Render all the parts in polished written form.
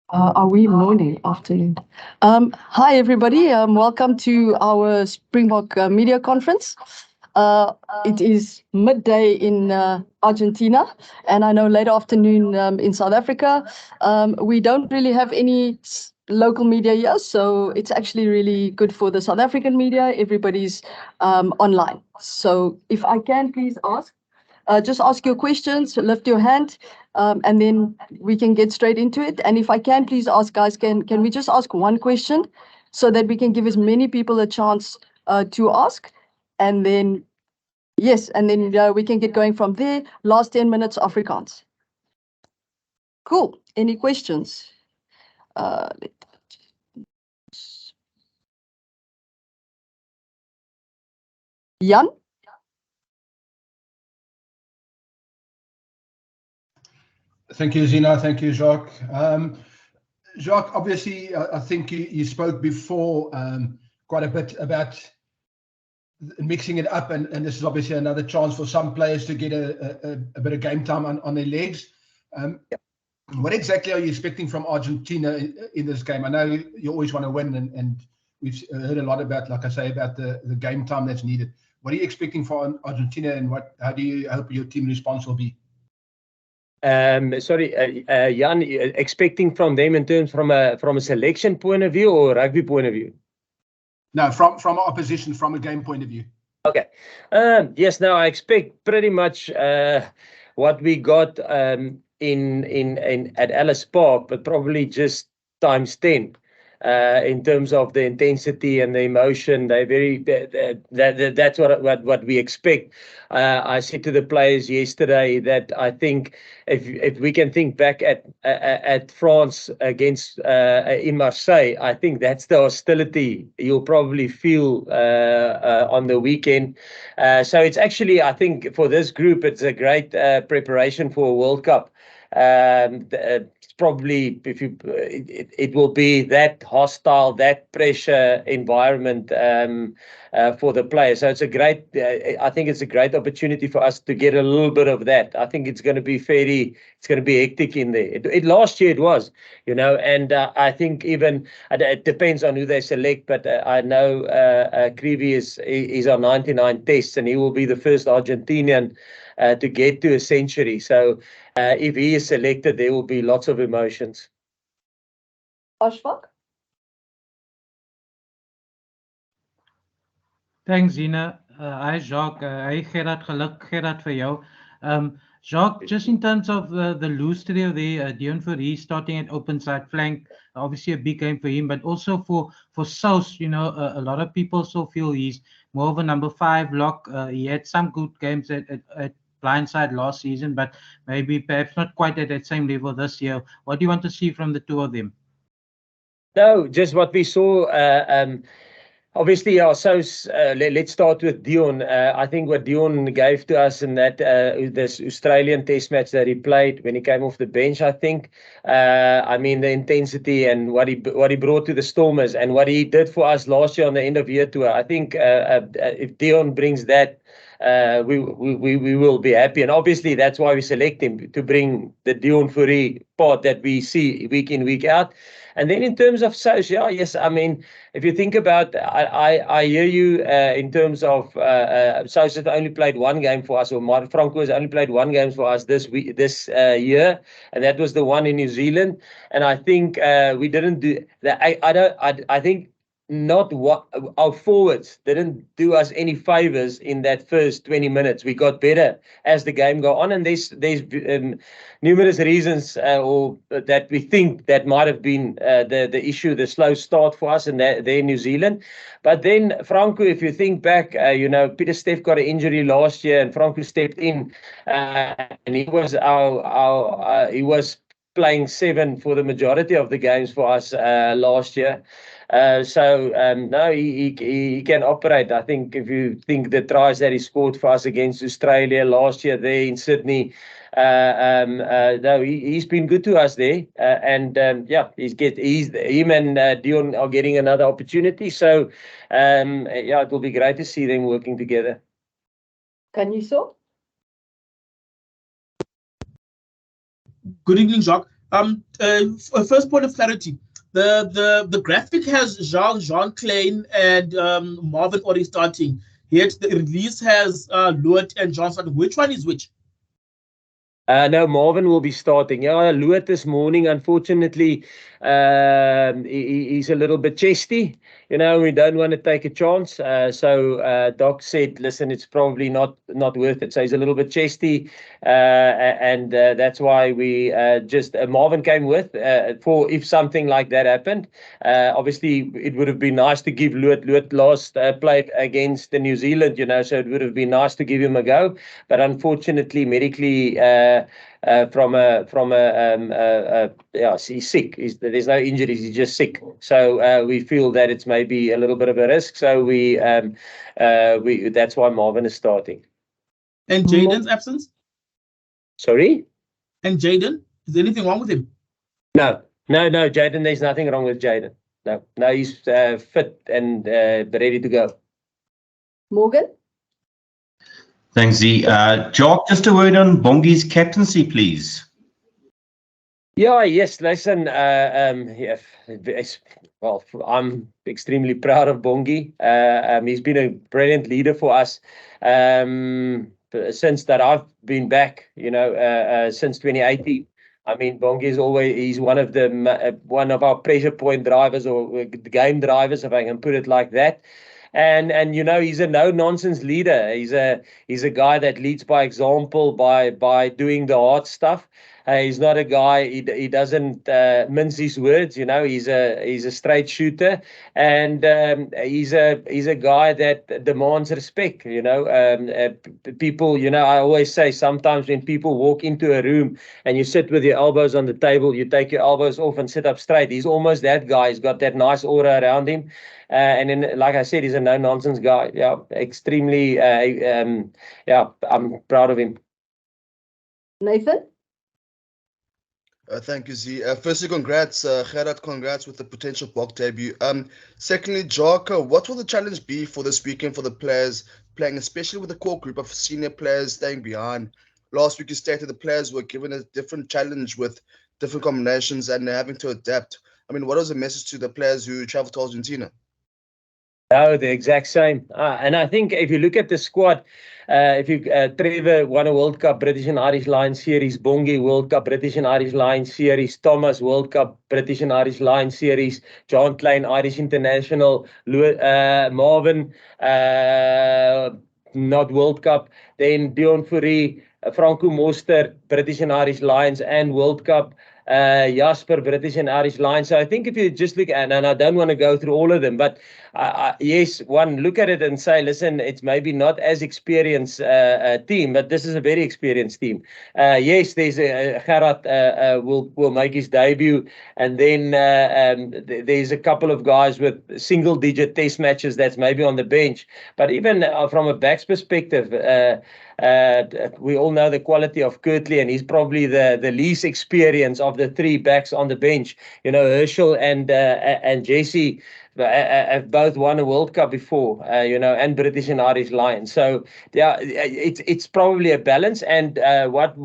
Are we morning, afternoon? Hi, everybody. Welcome to our Springbok media conference. It is midday in Argentina, and I know late afternoon in South Africa. We don't really have any local media here, so it's actually really good for the South African media. Everybody's online. So if I can please ask, just ask your questions, lift your hand, and then we can get straight into it. And if I can, please ask, guys, can we just ask one question so that we can give as many people a chance to ask? And then, yes, and then we can get going from there. Last 10 minutes, Afrikaans. Cool. Any questions? Jan? Thank you, Zina. Thank you, Jacques. Jacques, obviously, I think you spoke before quite a bit about mixing it up, and this is obviously another chance for some players to get a bit of game time on their legs. What exactly are you expecting from Argentina in this game? I know you always want to win, and we've heard a lot about, like I say, about the game time that's needed. What are you expecting for Argentina, and how do you hope your team response will be? Sorry, Jan, expecting from them in terms from a selection point of view or rugby point of view? No, from opposition, from a game point of view. Okay. Yes, now I expect pretty much what we got at Ellis Park, but probably just times 10. In terms of the intensity and the emotion, that's what we expect. I said to the players yesterday that I think if we can think back at France against in Marseille, I think that's the hostility you'll probably feel on the weekend. So it's actually, I think, for this group, it's a great preparation for a World Cup. Probably it will be that hostile, that pressure environment for the players. So it's a great, I think it's a great opportunity for us to get a little bit of that. I think it's going to be it's going to be hectic in there. Last year it was, and I think even, it depends on who they select, but I know Creevy is on 99 tests, and he will be the first Argentinian to get to a century. So if he is selected, there will be lots of emotions. Ashfaq? Thanks, Zina. Hi, Jacques. Hi, Gerard. Geluk, Gerard, for you. Jacques, just in terms of the loose trio there, Deon Fourie starting at open side flank, obviously a big game for him, but also for South, a lot of people still feel he's more of a number 5 lock. He had some good games at blindside last season, but maybe perhaps not quite at that same level this year. What do you want to see from the two of them? No, just what we saw. Obviously, ourselves, let's start with Deon. I think what Deon gave to us in that this Australian test match that he played when he came off the bench, I think, I mean, the intensity and what he brought to the Stormers and what he did for us last year on the end of year tour. I think if Deon brings that, we will be happy. And obviously, that's why we select him, to bring the Deon Fourie part that we see week in, week out. And then in terms of South, yes, I mean, if you think about, I hear you in terms of South has only played one game for us, or Franco has only played one game for us this year, and that was the one in New Zealand. And I think we didn't do that. I think not what our forwards didn't do us any favors in that first 20 minutes. We got better as the game got on, and there's numerous reasons or that we think that might have been the issue, the slow start for us in there in New Zealand. But then Franco, if you think back, Peter Steff got an injury last year, and Franco stepped in, and he was he was playing 7 for the majority of the games for us last year. No, he can operate. I think if you think the tries that he scored for us against Australia last year there in Sydney, no, he's been good to us there, and yeah, him and Deon are getting another opportunity. So yeah, it will be great to see them working together. Can you so? Good evening, Jacques. First point of clarity. The graphic has Jean Klein and Marvin already starting. Yet the release has Luet and John starting. Which one is which? No, Marvin will be starting. Yeah, Luet this morning, unfortunately, he's a little bit chesty. You know, we don't want to take a chance. So Doc said, listen, it's probably not worth it. So he's a little bit chesty, and that's why we just Marvin came with for if something like that happened. Obviously, it would have been nice to give Luet last played against the New Zealand. You know, so it would have been nice to give him a go. But unfortunately, medically, he's sick. There's no injuries. He's just sick. So we feel that it's maybe a little bit of a risk. So we that's why Marvin is starting. And Jaden's absence? Sorry? And Jaden? Is there anything wrong with him? No, Jaden. There's nothing wrong with Jaden. No, he's fit and ready to go. Morgan? Thanks, Z. Jock, just a word on Bongi's captaincy, please. Yeah, yes, listen, well, I'm extremely proud of Bongi. He's been a brilliant leader for us since that I've been back, you know, since 2018. I mean, Bongi he's one of our pressure point drivers or game drivers, if I can put it like that. And you know, he's a no-nonsense leader. He's a guy that leads by example, by doing the hard stuff. He's not a guy. He doesn't mince his words. You know, he's a straight shooter, and he's a guy that demands respect. You know, people. You know, I always say sometimes when people walk into a room and you sit with your elbows on the table, you take your elbows off and sit up straight. He's almost that guy. He's got that nice aura around him. And then, like I said, he's a no-nonsense guy. Yeah, extremely. Yeah, I'm proud of him. Nathan? Thank you, Z. Firstly, congrats, Gerard, congrats with the potential BOK debut. Secondly, Jock, what will the challenge be for this weekend for the players playing, especially with the core group of senior players staying behind? Last week, you stated the players were given a different challenge with different combinations and having to adapt. I mean, what was the message to the players who travel to Argentina? No, the exact same. And I think if you look at the squad, Trevor won a World Cup British and Irish Lions Series, Bongi World Cup British and Irish Lions Series, Thomas World Cup British and Irish Lions Series, John Klein Irish International, Marvin not World Cup, then Dion Fourie, Franco Moster British and Irish Lions and World Cup. Jasper, British and Irish Lions. So I think if you just look at, and I don't want to go through all of them, but yes, one look at it and say, listen, it's maybe not as experienced a team, but this is a very experienced team. Yes, there's Gerard will make his debut, and then there's a couple of guys with single-digit test matches that's maybe on the bench. But even from a back's perspective, we all know the quality of Kirtley, and he's probably the least experienced of the three backs on the bench. You know, Herschel and Jesse have both won a World Cup before, you know, and British and Irish Lions. So yeah, it's probably a balance. And what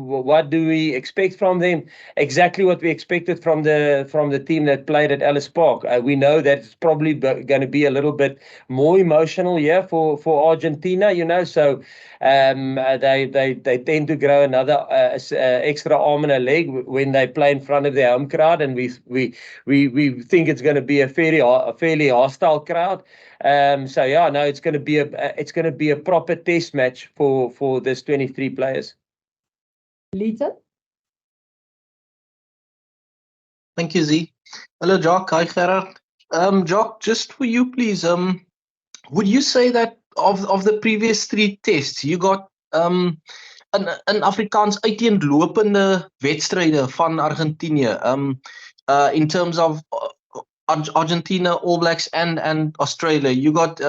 do we expect from them? Exactly what we expected from the team that played at Ellis Park. We know that it's probably going to be a little bit more emotional for Argentina, you know. So they tend to grow another extra arm and a leg when they play in front of their home crowd, and we think it's going to be a fairly hostile crowd. So yeah, no, it's going to be a proper test match for this 23 players. Lita? Thank you, Z. Hello, Jock. Hi, Gerard. Jock, just for you, please. Would you say that of the previous three tests, you got een Afrikaans uiteenlopende wedstryde van Argentinië in terms of Argentina, All Blacks and Australia? You got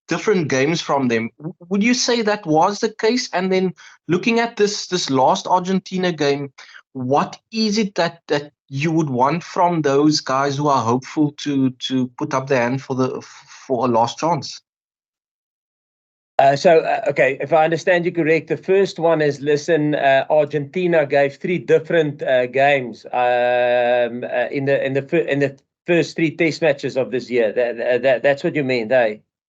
different games from them. Would you say that was the case? And then looking at this last Argentina game, what is it that you would want from those guys who are hopeful to put up their hand for a last chance? Okay, if I understand you correct, the first one is, listen, Argentina gave 3 different games in the first 3 test matches of this year. That's what you mean,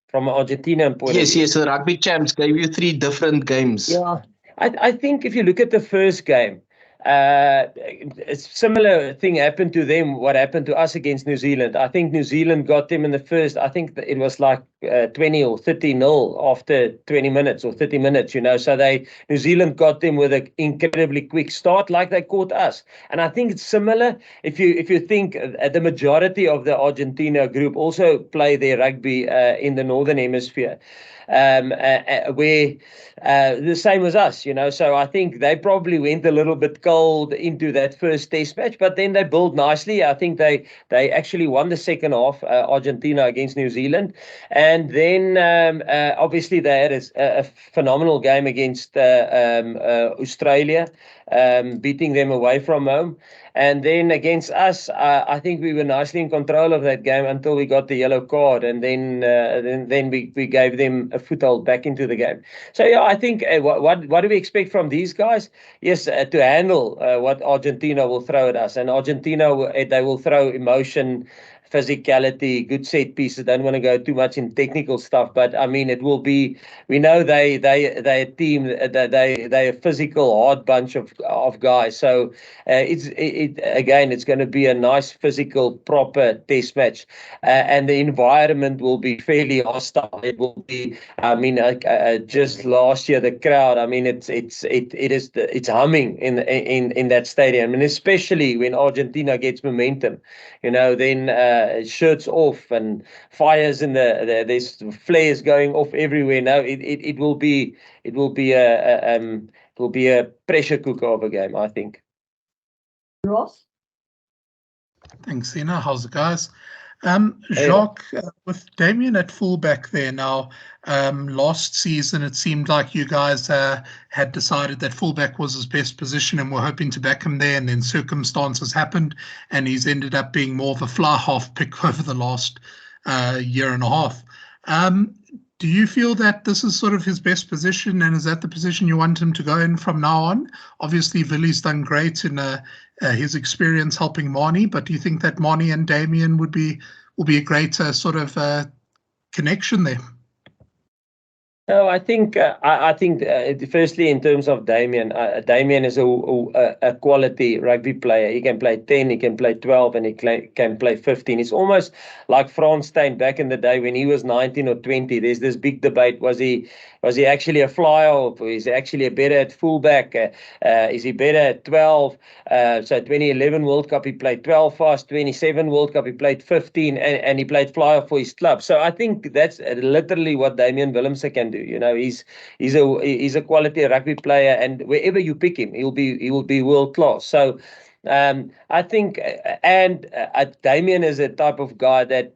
from Argentina point of view. Yes, the rugby champs gave you 3 different games. Yeah, I think if you look at the first game, a similar thing happened to them, what happened to us against New Zealand. I think New Zealand got them in the first, I think it was like 20 or 30-0 after 20 minutes or 30 minutes, So New Zealand got them with an incredibly quick start like they caught us. And I think it's similar if you think the majority of the Argentina group also play their rugby in the Northern Hemisphere. Where the same as us, So I think they probably went a little bit cold into that first test match, but then they built nicely. I think they actually won the second half, Argentina against New Zealand. And then obviously they had a phenomenal game against Australia, beating them away from home. And then against us, I think we were nicely in control of that game until we got the yellow card, and then we gave them a foothold back into the game. So yeah, I think what do we expect from these guys? Yes, to handle what Argentina will throw at us, and Argentina they will throw emotion, physicality, good set pieces. Don't want to go too much in technical stuff, but I mean it will be. We know they're a team. They're a physical, hard bunch of guys. So it's going to be a nice physical, proper test match, and the environment will be fairly hostile. It will be. I mean, just last year the crowd. I mean, it's humming in that stadium, and especially when Argentina gets momentum, then. Shirts off and fires in there's flares going off everywhere. Now it will be a pressure cooker of a game, I think. Ross? Thanks, Zina. How's it, guys? Jacques, with Damian at fullback there now, last season it seemed like you guys had decided that fullback was his best position and were hoping to back him there, and then circumstances happened and he's ended up being more of a fly half pick over the last year and a half. Do you feel that this is sort of his best position, and is that the position you want him to go in from now on? Obviously, Villy's done great in his experience helping Marnie, but do you think that Marnie and Damian will be a great sort of connection there? No, I think firstly in terms of Damian, Damian is a quality rugby player. He can play 10, he can play 12, and he can play 15. It's almost like Frans Steyn back in the day when he was 19 or 20. There's this big debate: was he actually a flyer, or is he actually better at fullback? Is he better at 12? So 2011 World Cup he played 12 fast. 27 World Cup he played 15, and he played flyer for his club. So I think that's literally what Damian Willemse can do. He's a quality rugby player, and wherever you pick him, he will be world class. So I think, and Damian is a type of guy that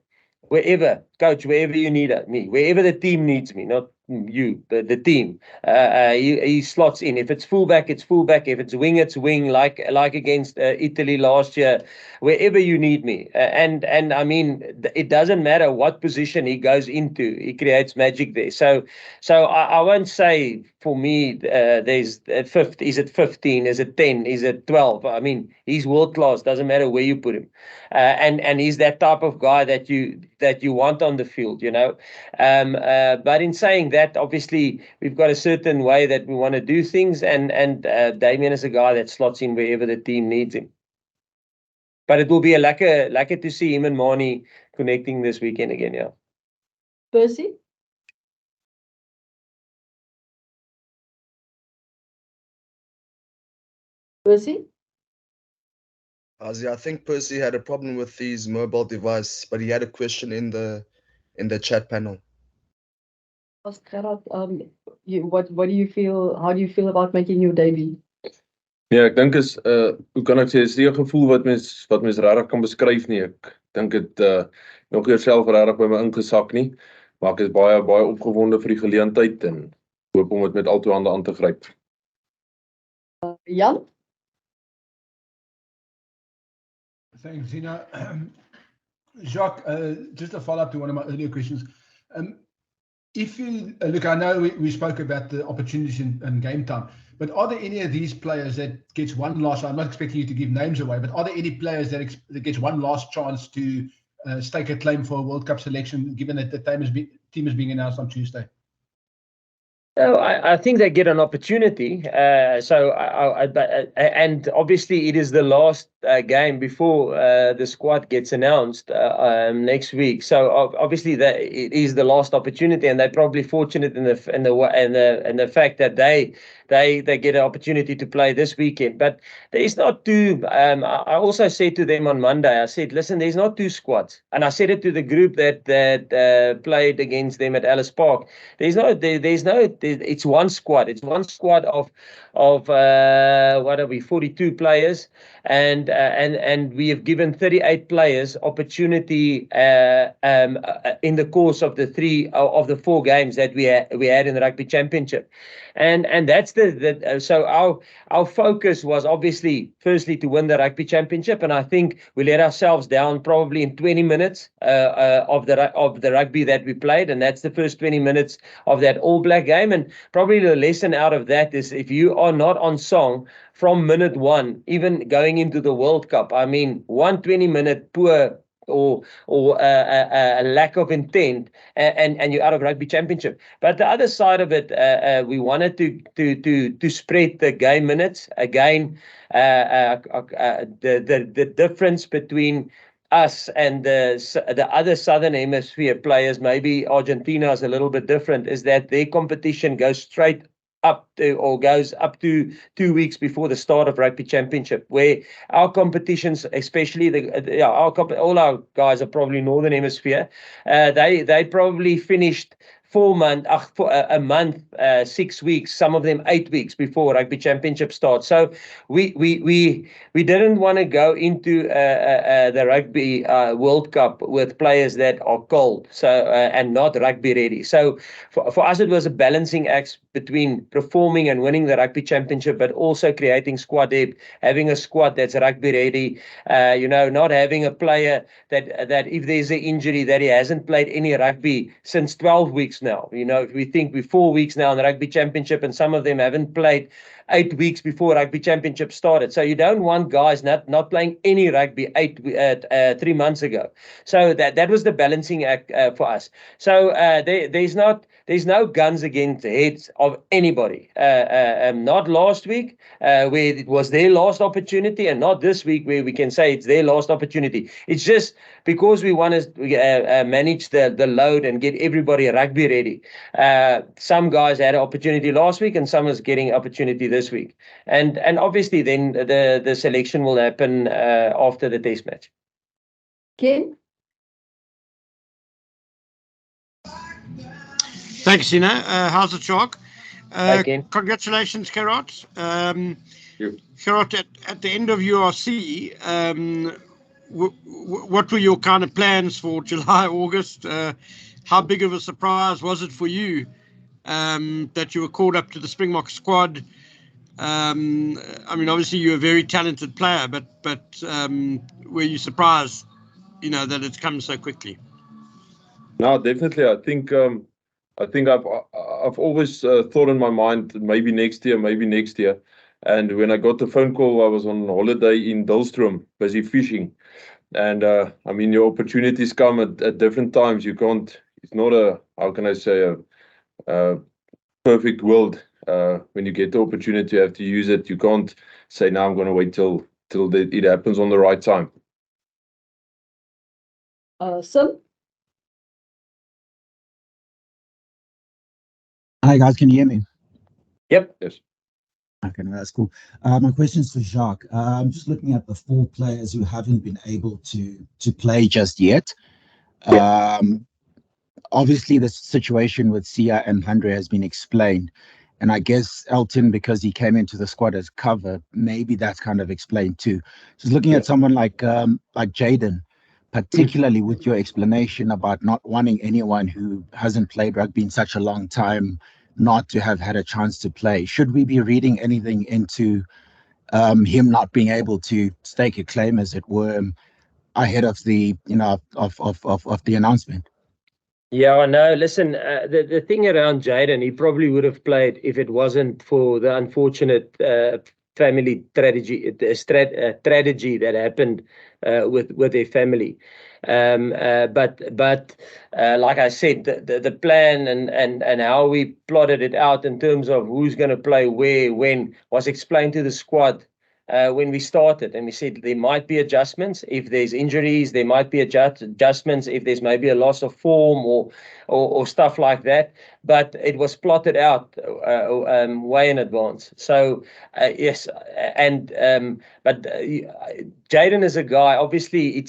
wherever you need me, wherever the team needs me, not you, the team, he slots in. If it's fullback, it's fullback. If it's wing, like against Italy last year. Wherever you need me, and I mean, it doesn't matter what position he goes into, he creates magic there. So I won't say for me there's 50. Is it 15? Is it 10? Is it 12? I mean, he's world class. Doesn't matter where you put him, and he's that type of guy that you want on the field, But in saying that, obviously we've got a certain way that we want to do things, and Damian is a guy that slots in wherever the team needs him. But it will be a lekker to see him and Marnie connecting this weekend again, yeah. Percy? Percy? I think Percy had a problem with his mobile device, but he had a question in the chat panel. Gerard, what do you feel? How do you feel about making your debut? Ja, ek dink is hoe kan ek sê, is nie 'n gevoel wat mens regtig kan beskryf nie. Ek dink dit nog jouself regtig by my ingesak nie, maar ek is baie opgewonde vir die geleentheid en hoop om dit met al twee hande aan te gryp. Jan? Thanks, Zina. Jacques, just a follow-up to one of my earlier questions. if you look, I know we spoke about the opportunities in game time, but are there any of these players that gets one last? I'm not expecting you to give names away, but are there any players that gets one last chance to stake a claim for a World Cup selection, given that the team is being announced on Tuesday? No, I think they get an opportunity. And obviously it is the last game before the squad gets announced next week. So obviously that it is the last opportunity, and they're probably fortunate in the fact that they get an opportunity to play this weekend. But there's not two. I also said to them on Monday, I said, listen, there's not two squads, and I said it to the group that played against them at Ellis Park. It's one squad. It's one squad of what are we, 42 players, and we have given 38 players opportunity in the course of the 4 games that we had in the Rugby Championship. And that's so our focus was obviously firstly to win the Rugby Championship, and I think we let ourselves down probably in 20 minutes of the rugby that we played, and that's the first 20 minutes of that All Black game. And probably the lesson out of that is, if you are not on song from minute 1, even going into the World Cup, I mean, 120-minute poor or a lack of intent, and you're out of Rugby Championship. But the other side of it, we wanted to spread the game minutes again. The difference between us and the other Southern Hemisphere players, maybe Argentina is a little bit different, is that their competition goes straight up to, or goes up to 2 weeks before the start of Rugby Championship, where our competitions, especially all our guys are probably Northern Hemisphere, they probably finished a month, 6 weeks, some of them 8 weeks before Rugby Championship starts. So we didn't want to go into the Rugby World Cup with players that are cold, and not rugby ready. So for us, it was a balancing act between performing and winning the Rugby Championship, but also creating squad depth, having a squad that's rugby ready, not having a player that if there's an injury, that he hasn't played any rugby since 12 weeks now. We think we're 4 weeks now in the Rugby Championship, and some of them haven't played 8 weeks before Rugby Championship started. So you don't want guys not playing any rugby 3 months ago. So that was the balancing act for us. So there's no guns against the heads of anybody. Not last week, where it was their last opportunity, and not this week, where we can say it's their last opportunity. It's just because we want to manage the load and get everybody rugby ready. Some guys had an opportunity last week, and some is getting opportunity this week. And obviously then the selection will happen after the test match. Ken? Thanks, Sina. How's it, Jacques? Again. Congratulations, Gerard. Gerard, at the end of URC, what were your kind of plans for July, August? How big of a surprise was it for you that you were called up to the Springbok squad? I mean, obviously you're a very talented player, but were you surprised, that it's come so quickly? No, definitely. I think I've always thought in my mind, maybe next year. And when I got the phone call, I was on holiday in Dulstrom, busy fishing. And I mean, your opportunities come at different times. You can't. It's not how can I say, a perfect world. When you get the opportunity, you have to use it. You can't say, now I'm going to wait till it happens on the right time. Sim? Hi guys, can you hear me? Yep. Yes. Okay, no, that's cool. My question is for Jacques. I'm just looking at the 4 players who haven't been able to play just yet. Obviously, the situation with Sia and Andre has been explained. And I guess Elton, because he came into the squad as cover, maybe that's kind of explained too. Just looking at someone like Jaden, particularly with your explanation about not wanting anyone who hasn't played rugby in such a long time not to have had a chance to play. Should we be reading anything into him not being able to stake a claim, as it were, ahead of the of the announcement? Yeah, no, listen, the thing around Jaden, he probably would have played if it wasn't for the unfortunate family tragedy that happened with their family. But like I said, the plan and how we plotted it out in terms of who's going to play where, when, was explained to the squad when we started, and we said there might be adjustments if there's injuries, there might be adjustments if there's maybe a loss of form or stuff like that. But it was plotted out way in advance. So yes, and but Jaden is a guy. Obviously,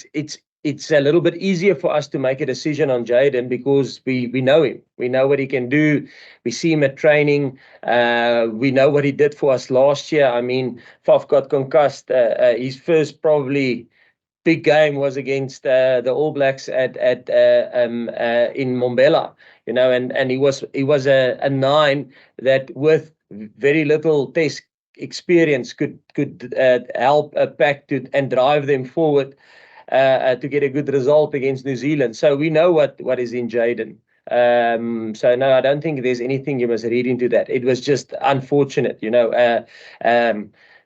it's a little bit easier for us to make a decision on Jaden because we know him. We know what he can do. We see him at training. We know what he did for us last year. I mean, Faf got concussed. His first probably big game was against the All Blacks in Mbombela, you know, and he was a 9 that with very little test experience could help a pack and drive them forward to get a good result against New Zealand. So we know what is in Jaden. So no, I don't think there's anything you must read into that. It was just unfortunate, you know.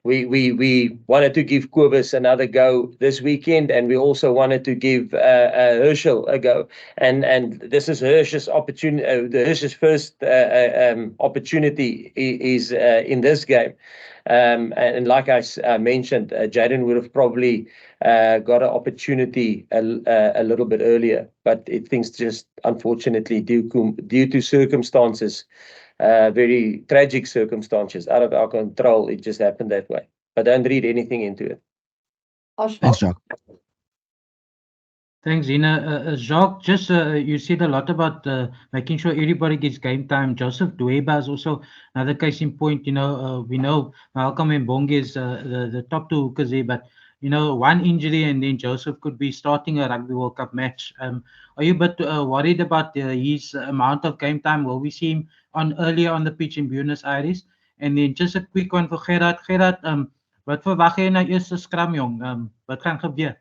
We wanted to give Kobus another go this weekend, and we also wanted to give Herschel a go. And this is Herschel's opportunity. Herschel's first opportunity is in this game. And like I mentioned, Jaden would have probably got an opportunity a little bit earlier, but things just unfortunately due to circumstances, very tragic circumstances out of our control, it just happened that way. But don't read anything into it. Thanks, Jacques. Thanks, Zina. Jacques, just you said a lot about making sure everybody gets game time. Joseph Dweba is also another case in point. You know, we know Malcolm and Mbongi is the top 2 hookers there, but you know, one injury and then Joseph could be starting a Rugby World Cup match. Are you a bit worried about his amount of game time? Will we see him earlier on the pitch in Buenos Aires? And then just a quick one for Gerard. Gerard, wat verwag jy na eerste scrum, jong? Wat gaan gebeur?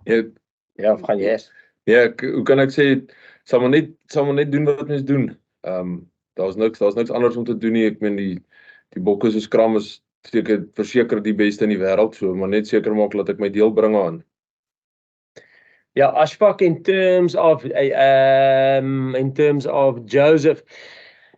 Ja, gaan jy? Ja, hoe kan ek sê, sal maar net doen wat mens doen. Daar's niks anders om te doen nie. Ek meen die bokke se skram is verseker die beste in die wêreld, so maar net seker maak dat ek my deel bring aan. Yeah, Ashfaq, in terms of Joseph,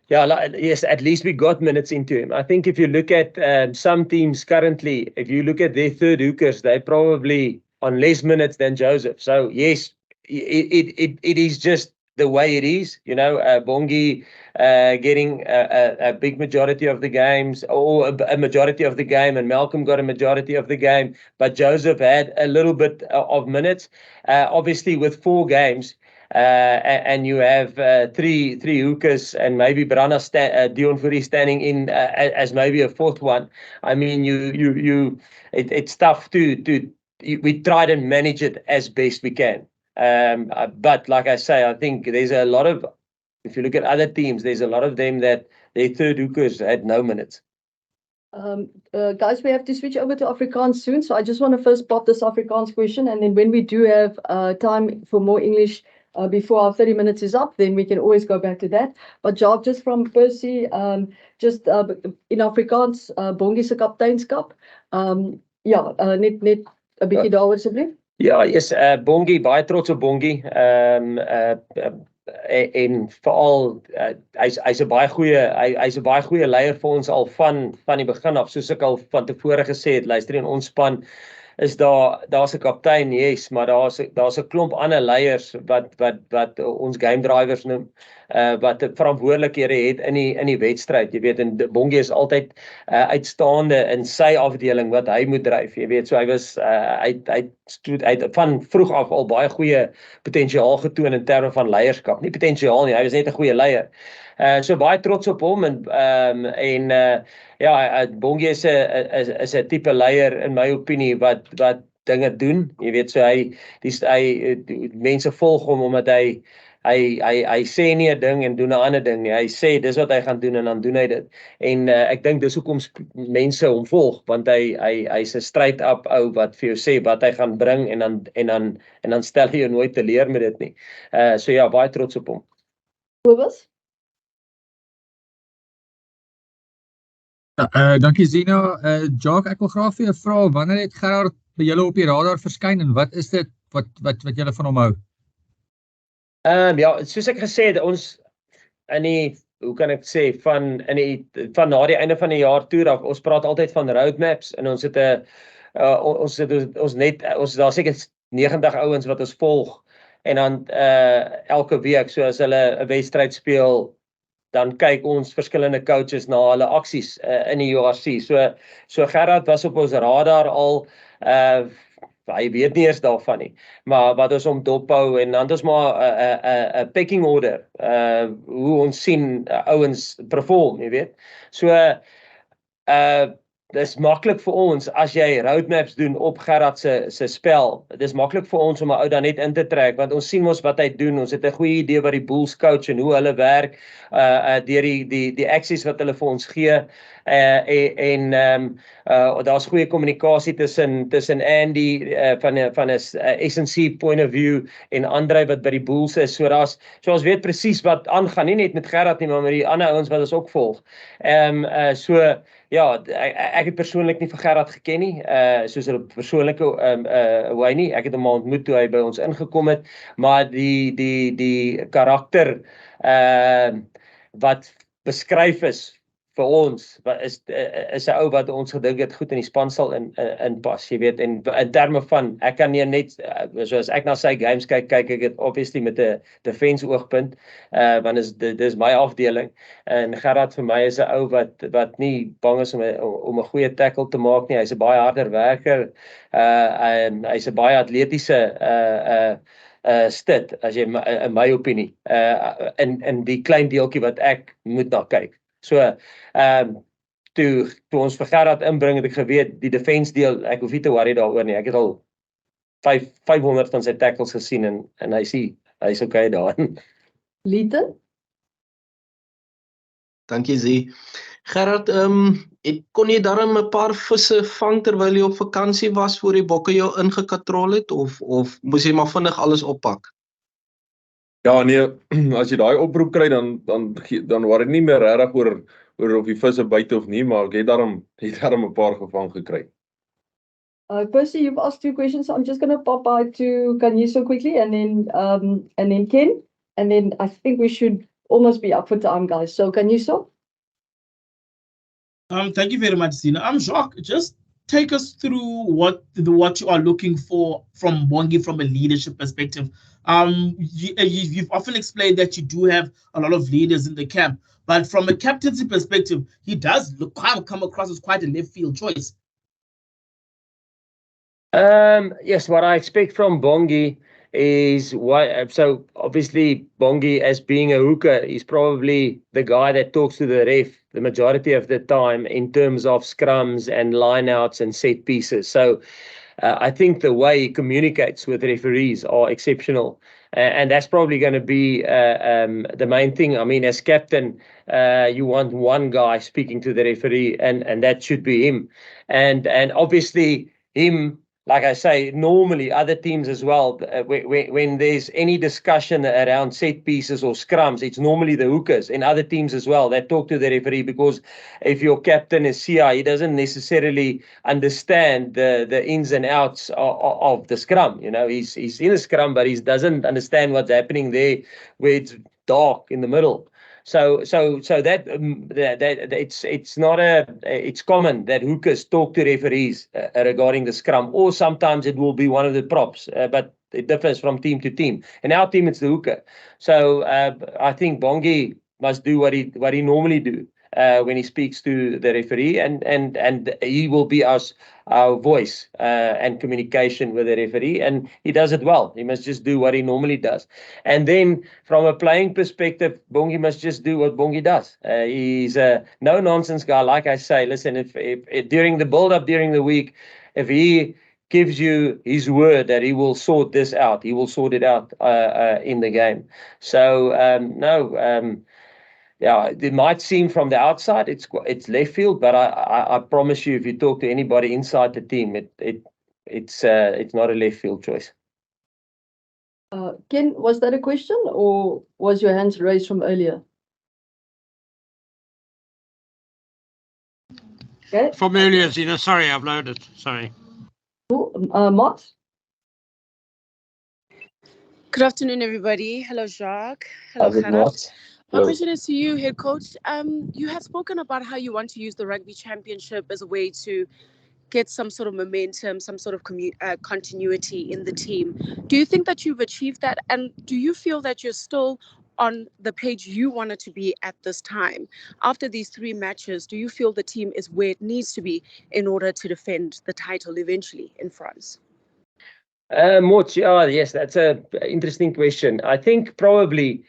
yeah, yes, at least we got minutes into him. I think if you look at some teams currently, if you look at their third hookers, they probably on less minutes than Joseph. So yes, it is just the way it is, you know. Bongi getting a big majority of the games, or a majority of the game, and Malcolm got a majority of the game, but Joseph had a little bit of minutes. Obviously, with 4 games, and you have three hookers and maybe Brana Dion Fourie standing in as maybe a 4th one. I mean, it's tough to we tried and manage it as best we can. But like I say, I think there's a lot of, if you look at other teams, there's a lot of them that their third hookers had no minutes. Guys, we have to switch over to Afrikaans soon, so I just want to first pop this Afrikaans question, and then when we do have time for more English before our 30 minutes is up, then we can always go back to that. But Jacques, just from Percy, just in Afrikaans, Bongi se Captainskap. Ja, net 'n bietjie daaroor asseblief. Ja, yes, Bongi, baie trots op Bongi. En veral hy's 'n baie goeie leier vir ons al van die begin af, soos ek al van tevore gesê het. Luister, in ons span is daar's 'n kaptein, yes, maar daar's 'n klomp ander leiers wat ons game drivers noem, wat verantwoordelikhede het in die wedstryd. Jy weet, en Bongi is altyd uitstaande in sy afdeling wat hy moet dryf. Jy weet, so hy was hy van vroeg af al baie goeie potensiaal getoon in terme van leierskap. Nie potensiaal nie, hy was net 'n goeie leier. So baie trots op hom, en ja, Bongi is 'n tipe leier in my opinie wat dinge doen. Jy weet, so hy mense volg hom omdat hy hy sê nie 'n ding en doen 'n ander ding nie. Hy sê dis wat hy gaan doen en dan doen hy dit. En ek dink dis hoekom mense hom volg, want hy's 'n straight up ou wat vir jou sê wat hy gaan bring en dan stel hy jou nooit teleur met dit nie. So ja, baie trots op hom. Kobus? Dankie Zina. Jacques, ek wil graag vir jou vra, wanneer het Gerard by julle op die radar verskyn en wat is dit wat julle van hom hou? Ja, soos ek gesê het, ons in die, hoe kan ek sê, van na die einde van die jaar toe af, ons praat altyd van roadmaps en ons het daar seker 90 ouens wat ons volg en dan elke week, so as hulle 'n wedstryd speel, dan kyk ons verskillende coaches na hulle aksies in die URC. So Gerard was op ons radar al, hy weet nie eers daarvan nie, maar wat ons om dophou en dan het ons maar 'n pecking order, hoe ons sien ouens perform, jy weet. So dis maklik vir ons as jy roadmaps doen op Gerard se spel. Dis maklik vir ons om 'n ou dan net in te trek want ons sien mos wat hy doen. Ons het 'n goeie idee wat die Bulls coach en hoe hulle werk deur die aksies wat hulle vir ons gee. Daar's goeie kommunikasie tussen Andy van 'n S&C point of view en Andre wat by die Bulls is. So ons weet presies wat aangaan, nie net met Gerard nie, maar met die ander ouens wat ons ook volg. Ja, ek het persoonlik nie vir Gerard geken nie, soos op persoonlike hoe nie. Ek het hom ontmoet toe hy by ons ingekom het, maar die karakter wat beskryf is vir ons, is 'n ou wat ons gedink het goed in die span sal inpas, jy weet, en in terme van, ek kan nie net, soos ek na sy games kyk ek het obviously met 'n defense oogpunt, want dis my afdeling, en Gerard vir my is 'n ou wat nie bang is om 'n goeie tackle te maak nie, hy's 'n baie harder werker, hy's 'n baie atletiese stit, as jy in my opinie, in die klein deeltjie wat ek moet na kyk. So, toe ons vir Gerard inbring, het ek geweet, die defense deel, ek hoef nie te worry daaroor nie, ek het al 500 van sy tackles gesien, en hy's okay daarin. Lieten? Dankie Zee. Gerard, kon jy daarom 'n paar visse vang terwyl jy op vakansie was voor die bokke jou ingekatrol het, of moes jy maar vinnig alles oppak? Ja nee, as jy daai oproep kry dan word dit nie meer regtig oor of die visse byt of nie, maar ek het daarom 'n paar gevang gekry. Percy, you've asked 2 questions, so I'm just going to pop by to Kaniso quickly and then Ken, and then I think we should almost be up for time, guys. So Kaniso? Thank you very much, Zina. Jacques, just take us through what you are looking for from Mbongi from a leadership perspective. You've often explained that you do have a lot of leaders in the camp, but from a captaincy perspective, he does come across as quite a left field choice. Yes, what I expect from Bongi is so obviously Bongi, as being a hooker, is probably the guy that talks to the ref the majority of the time in terms of scrums and lineouts and set pieces. So I think the way he communicates with referees are exceptional, and that's probably going to be the main thing. I mean, as captain, you want one guy speaking to the referee, and that should be him, and obviously him. Like I say, normally other teams as well, when there's any discussion around set pieces or scrums, it's normally the hookers and other teams as well that talk to the referee, because if your captain is CI, he doesn't necessarily understand the ins and outs of the scrum. You know, he's in a scrum, but he doesn't understand what's happening there where it's dark in the middle. So that it's common that hookers talk to referees regarding the scrum, or sometimes it will be one of the props, but it differs from team to team. In our team, it's the hooker. So I think Bongi must do what he normally do when he speaks to the referee, and he will be our voice and communication with the referee, and he does it well. He must just do what he normally does. And then from a playing perspective, Bongi must just do what Bongi does. He's a no-nonsense guy. Like I say, listen, if during the build-up during the week, if he gives you his word that he will sort this out. He will sort it out in the game. So yeah, it might seem from the outside it's left field, but I promise you, if you talk to anybody inside the team, it's not a left field choice. Ken, was that a question or was your hands raised from earlier? Okay. From earlier, Zina. Sorry, I've loaded. Sorry. Cool. Mott? Good afternoon, everybody. Hello, Jacques. Hello, Gerard. My question is to you, head coach. You have spoken about how you want to use the rugby championship as a way to get some sort of momentum, some sort of continuity in the team. Do you think that you've achieved that? And do you feel that you're still on the page you wanted to be at this time? After these 3 matches, do you feel the team is where it needs to be in order to defend the title eventually in France? Yes, that's an interesting question. I think probably,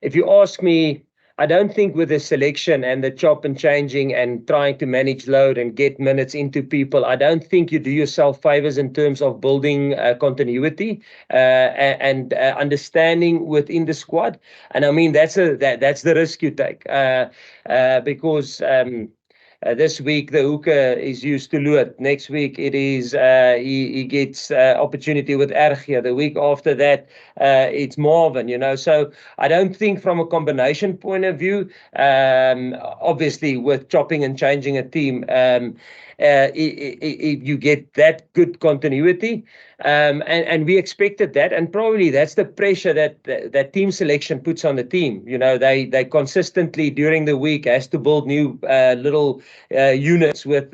if you ask me, I don't think with the selection and the chop and changing and trying to manage load and get minutes into people, I don't think you do yourself favors in terms of building continuity and understanding within the squad. And I mean, that's the risk you take because this week the hooker is used to Luat. Next week it is he gets opportunity with Ergia. The week after that it's Marvin. So I don't think from a combination point of view, obviously with chopping and changing a team, you get that good continuity, and we expected that, and probably that's the pressure that team selection puts on the team. They consistently during the week has to build new little units with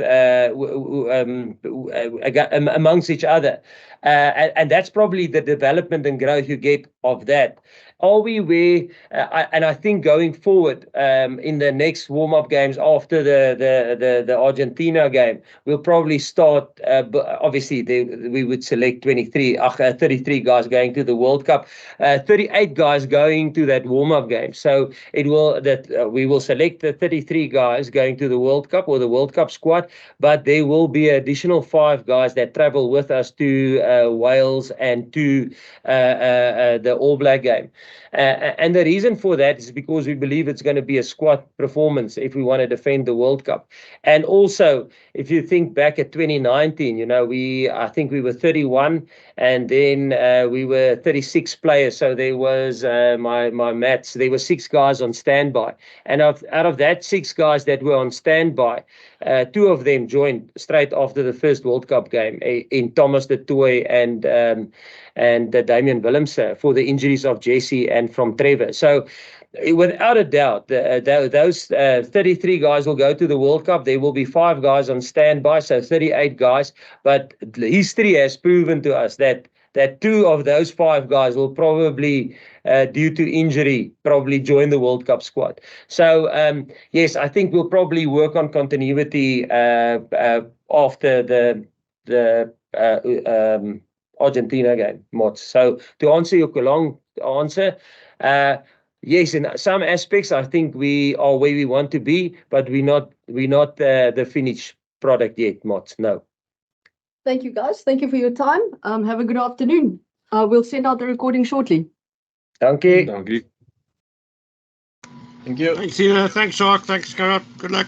amongst each other, and that's probably the development and growth you get of that. Are we where? And I think going forward in the next warm-up games after the Argentina game, we'll probably start. Obviously, we would select 33 guys going to the World Cup, 38 guys going to that warm-up game. So we will select the 33 guys going to the World Cup or the World Cup squad, but there will be additional 5 guys that travel with us to Wales and to the All Black game. And the reason for that is because we believe it's going to be a squad performance if we want to defend the World Cup. And also, if you think back at 2019, I think we were 31, and then we were 36 players. So there was my maths. There were 6 guys on standby, and out of that 6 guys that were on standby, 2 of them joined straight after the first World Cup game in Thomas de Toy and Damian Willemse for the injuries of Jesse and from Trevor. So without a doubt, those 33 guys will go to the World Cup. There will be 5 guys on standby, so 38 guys. But history has proven to us that 2 of those 5 guys will probably, due to injury, probably join the World Cup squad. So, yes, I think we'll probably work on continuity after the Argentina game, Mots. So to answer your long answer, yes, in some aspects, I think we are where we want to be, but we're not the finished product yet, Mots. No. Thank you, guys. Thank you for your time. Have a good afternoon. We'll send out the recording shortly. Thank you. Thank you. Thanks, Zina. Thanks, Jacques. Thanks, Gerard. Good luck.